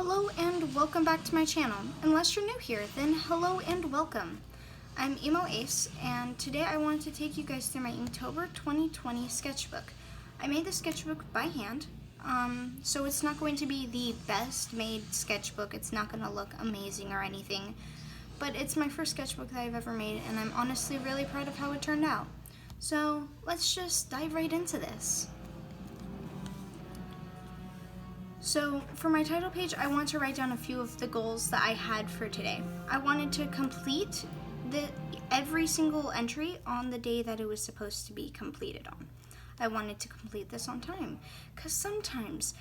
Hello and welcome back to my channel. Unless you're new here, then hello and welcome. I'm Emo Ace, and today I wanted to take you guys through my Inktober 2020 sketchbook. I made the sketchbook by hand, so it's not going to be the best made sketchbook. It's not going to look amazing or anything, but it's my first sketchbook that I've ever made, and I'm honestly really proud of how it turned out. So let's just dive right into this. So for my title page, I want to write down a few of the goals that I had for today. I wanted to complete every single entry on the day that it was supposed to be completed on. I wanted to complete this on time, because sometimes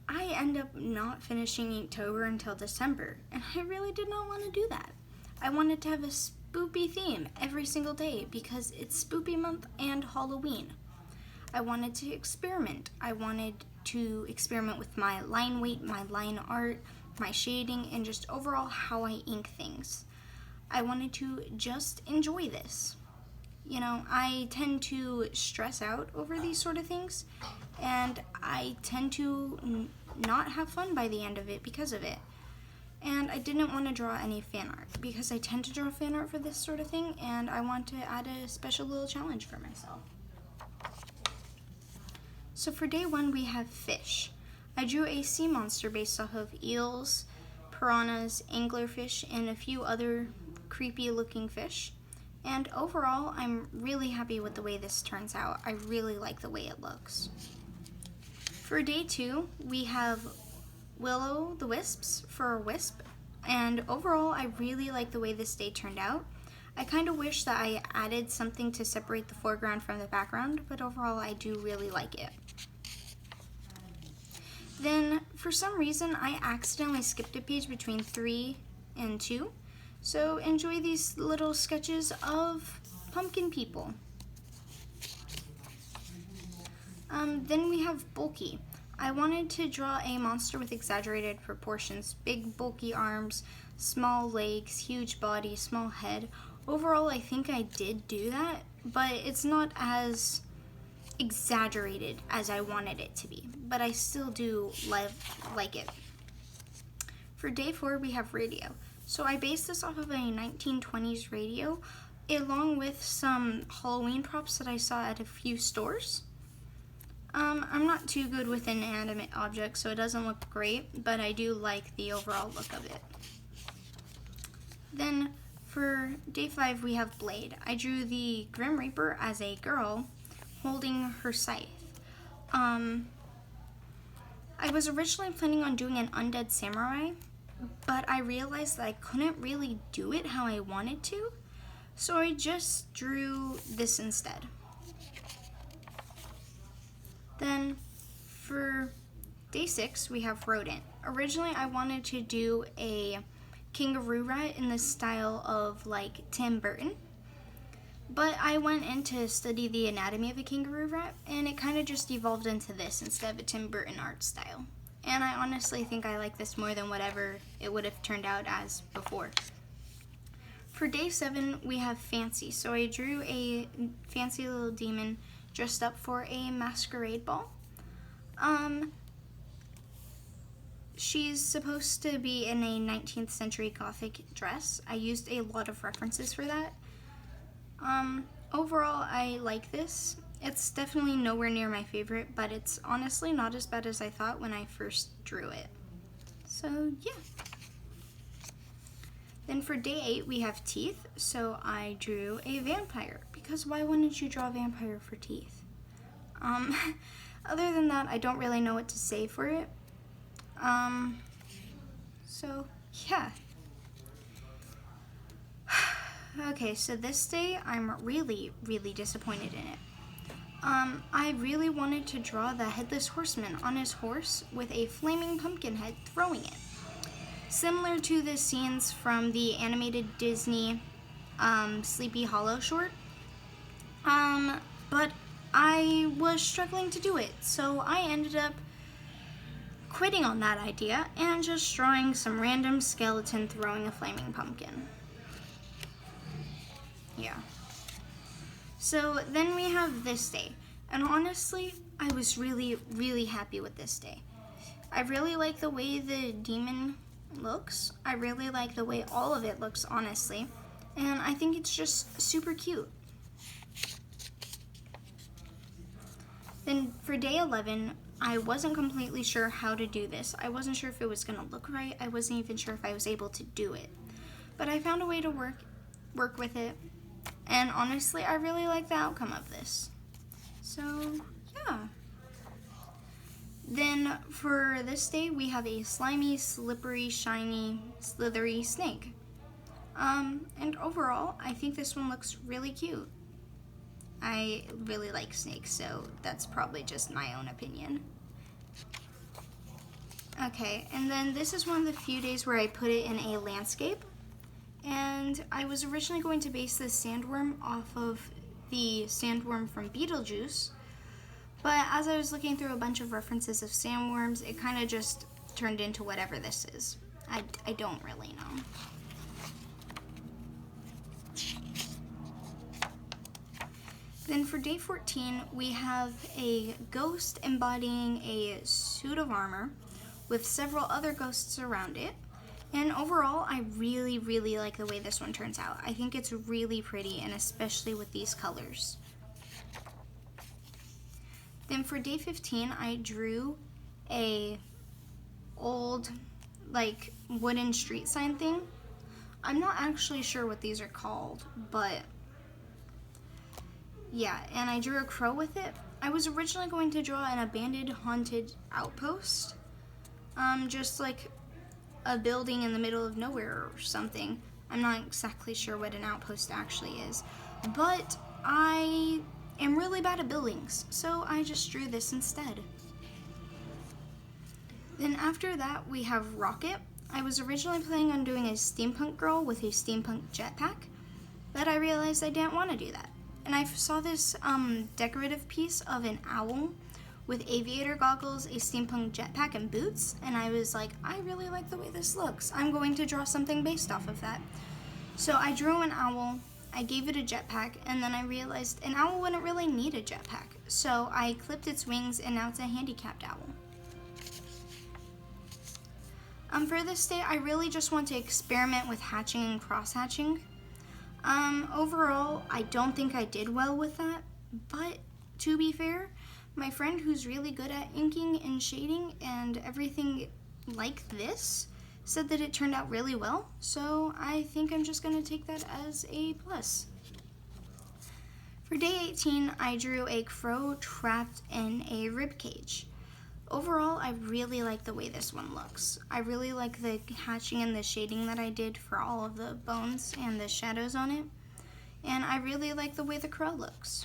I end up not finishing Inktober until December, and I really did not want to do that. I wanted to have a spoopy theme every single day because it's spoopy month and Halloween. I wanted to experiment. I wanted to experiment with my line weight, my line art, my shading, and just overall how I ink things. I wanted to just enjoy this. You know, I tend to stress out over these sort of things, and I tend to not have fun by the end of it because of it. And I didn't want to draw any fan art because I tend to draw fan art for this sort of thing, and I want to add a special little challenge for myself. So for day one, we have fish. I drew a sea monster based off of eels, piranhas, anglerfish, and a few other creepy looking fish. And overall, I'm really happy with the way this turns out. I really like the way it looks. For day two, we have Willow the Wisps for a wisp. And overall, I really like the way this day turned out. I kind of wish that I added something to separate the foreground from the background, but overall I do really like it. Then, for some reason, I accidentally skipped a page between 3 and 2, so enjoy these little sketches of pumpkin people. Then we have Bulky. I wanted to draw a monster with exaggerated proportions, big bulky arms, small legs, huge body, small head. Overall, I think I did do that, but it's not as exaggerated as I wanted it to be, but I still do like it. For day 4, we have radio. So I based this off of a 1920s radio, along with some Halloween props that I saw at a few stores. I'm not too good with inanimate objects, so it doesn't look great, but I do like the overall look of it. Then for day 5, we have Blade. I drew the Grim Reaper as a girl holding her scythe. I was originally planning on doing an undead samurai, but I realized that I couldn't really do it how I wanted to, so I just drew this instead. Then for day 6, we have Rodent. Originally, I wanted to do a kangaroo rat in the style of like Tim Burton, but I went in to study the anatomy of a kangaroo rat, and it kind of just evolved into this instead of a Tim Burton art style. And I honestly think I like this more than whatever it would have turned out as before. For day 7, we have Fancy. So I drew a fancy little demon dressed up for a masquerade ball. She's supposed to be in a 19th century Gothic dress. I used a lot of references for that. Overall, I like this. It's definitely nowhere near my favorite, but it's honestly not as bad as I thought when I first drew it. So, yeah. Then for day 8, we have teeth. So I drew a vampire, because why wouldn't you draw a vampire for teeth? Other than that, I don't really know what to say for it. So, yeah. Okay, so this day, I'm really, really disappointed in it. I really wanted to draw the Headless Horseman on his horse with a flaming pumpkin head throwing it. Similar to the scenes from the animated Disney Sleepy Hollow short. But I was struggling to do it, so I ended up quitting on that idea and just drawing some random skeleton throwing a flaming pumpkin. Yeah. So then we have this day, and honestly, I was really, really happy with this day. I really like the way the demon looks. I really like the way all of it looks, honestly. And I think it's just super cute. Then for day 11, I wasn't completely sure how to do this. I wasn't sure if it was going to look right. I wasn't even sure if I was able to do it. But I found a way to work with it. And honestly, I really like the outcome of this. So, yeah. Then for this day, we have a slimy, slippery, shiny, slithery snake. And overall, I think this one looks really cute. I really like snakes, so that's probably just my own opinion. Okay, and then this is one of the few days where I put it in a landscape. And I was originally going to base this sandworm off of the sandworm from Beetlejuice. But as I was looking through a bunch of references of sandworms, it kind of just turned into whatever this is. I don't really know. Then for day 14, we have a ghost embodying a suit of armor with several other ghosts around it. And overall, I really, really like the way this one turns out. I think it's really pretty, and especially with these colors. Then for day 15, I drew a old, like, wooden street sign thing. I'm not actually sure what these are called, but yeah, and I drew a crow with it. I was originally going to draw an abandoned haunted outpost, just like a building in the middle of nowhere or something. I'm not exactly sure what an outpost actually is, but I am really bad at buildings, so I just drew this instead. Then after that, we have Rocket. I was originally planning on doing a steampunk girl with a steampunk jetpack, but I realized I didn't want to do that. And I saw this decorative piece of an owl with aviator goggles, a steampunk jetpack, and boots, and I was like, I really like the way this looks. I'm going to draw something based off of that. So I drew an owl, I gave it a jetpack, and then I realized an owl wouldn't really need a jetpack. So I clipped its wings, and now it's a handicapped owl. For this day, I really just want to experiment with hatching and cross-hatching. Overall, I don't think I did well with that, but to be fair, my friend who's really good at inking and shading and everything like this said that it turned out really well, so I think I'm just going to take that as a plus. For day 18, I drew a crow trapped in a rib cage. Overall, I really like the way this one looks. I really like the hatching and the shading that I did for all of the bones and the shadows on it. And I really like the way the crow looks.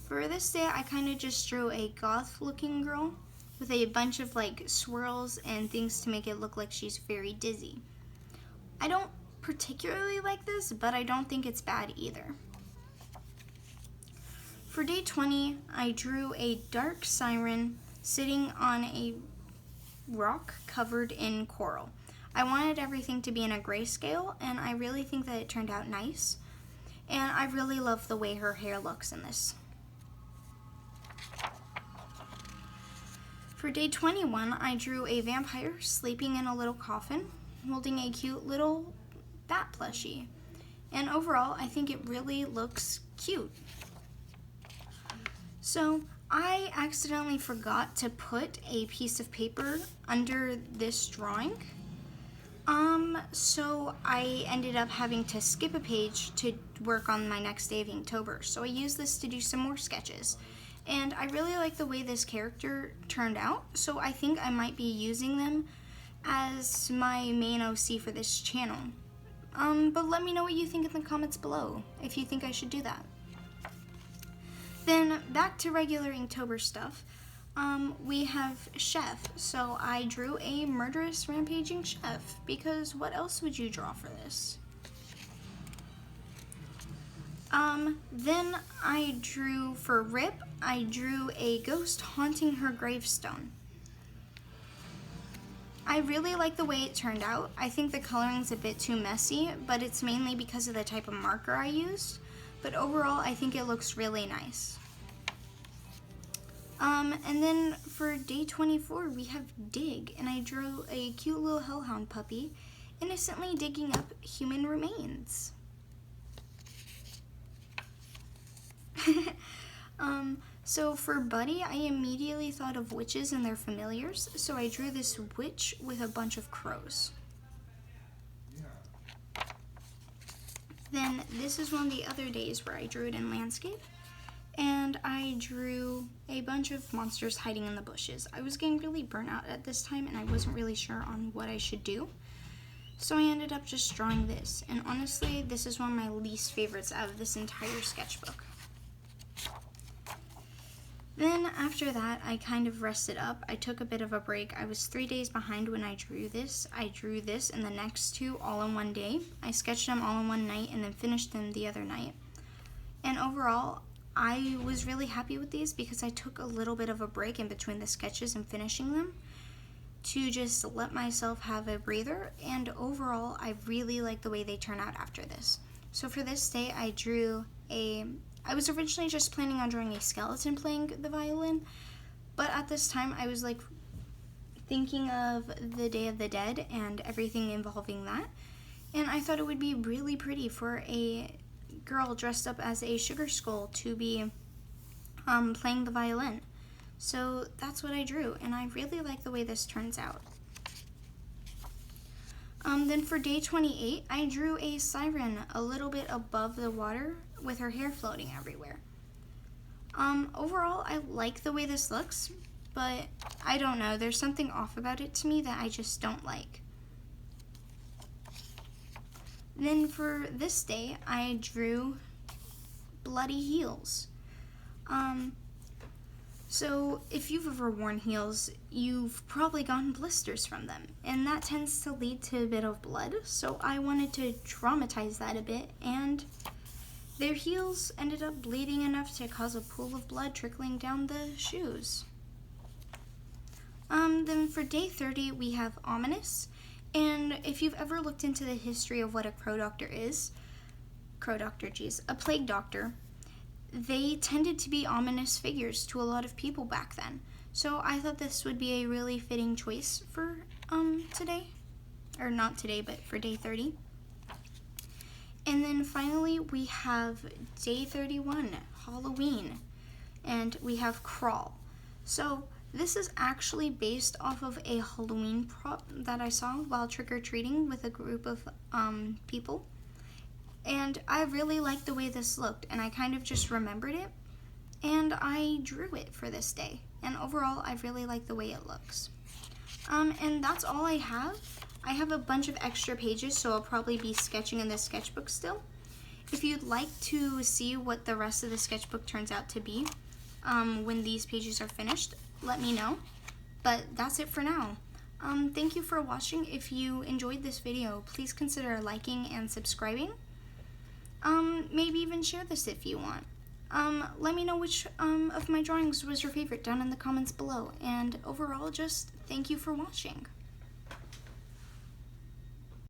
For this day, I kind of just drew a goth-looking girl with a bunch of like swirls and things to make it look like she's very dizzy. I don't particularly like this, but I don't think it's bad either. For day 20, I drew a dark siren sitting on a rock covered in coral. I wanted everything to be in a grayscale, and I really think that it turned out nice. And I really love the way her hair looks in this. For day 21, I drew a vampire sleeping in a little coffin, holding a cute little bat plushie. And overall, I think it really looks cute. So I accidentally forgot to put a piece of paper under this drawing. So I ended up having to skip a page to work on my next day of Inktober. So I used this to do some more sketches. And I really like the way this character turned out, so I think I might be using them as my main OC for this channel. But let me know what you think in the comments below, if you think I should do that. Then back to regular Inktober stuff, we have Chef. So I drew a murderous rampaging chef, because what else would you draw for this? Then I drew for Rip, I drew a ghost haunting her gravestone. I really like the way it turned out. I think the coloring's a bit too messy, but it's mainly because of the type of marker I used. But overall, I think it looks really nice. And then for day 24, we have dig, and I drew a cute little hellhound puppy innocently digging up human remains. So for Buddy, I immediately thought of witches and their familiars, so I drew this witch with a bunch of crows. Then this is one of the other days where I drew it in landscape, and I drew a bunch of monsters hiding in the bushes. I was getting really burnt out at this time, and I wasn't really sure on what I should do, so I ended up just drawing this, and honestly, this is one of my least favorites out of this entire sketchbook. Then after that, I kind of rested up. I took a bit of a break. I was 3 days behind when I drew this. I drew this and the next two all in one day. I sketched them all in one night and then finished them the other night. And overall, I was really happy with these because I took a little bit of a break in between the sketches and finishing them to just let myself have a breather. And overall, I really like the way they turn out after this. So for this day, I was originally just planning on drawing a skeleton playing the violin, but at this time I was like thinking of the Day of the Dead and everything involving that, and I thought it would be really pretty for a girl dressed up as a sugar skull to be playing the violin. So that's what I drew, and I really like the way this turns out. Then for day 28, I drew a siren a little bit above the water with her hair floating everywhere. Overall, I like the way this looks, but I don't know, there's something off about it to me that I just don't like. Then for this day, I drew bloody heels. So if you've ever worn heels, you've probably gotten blisters from them, and that tends to lead to a bit of blood, so I wanted to dramatize that a bit, and their heels ended up bleeding enough to cause a pool of blood trickling down the shoes. Then for day 30, we have ominous, and if you've ever looked into the history of what a a plague doctor, they tended to be ominous figures to a lot of people back then. So I thought this would be a really fitting choice for today. Or not today, but for day 30. And then finally we have day 31, Halloween. And we have crawl. So this is actually based off of a Halloween prop that I saw while trick-or-treating with a group of people. And I really liked the way this looked, and I kind of just remembered it, and I drew it for this day. And overall, I really like the way it looks. And that's all I have. I have a bunch of extra pages, so I'll probably be sketching in this sketchbook still. If you'd like to see what the rest of the sketchbook turns out to be when these pages are finished, let me know. But that's it for now. Thank you for watching. If you enjoyed this video, please consider liking and subscribing. Maybe even share this if you want. Let me know which of my drawings was your favorite down in the comments below. And overall, just thank you for watching.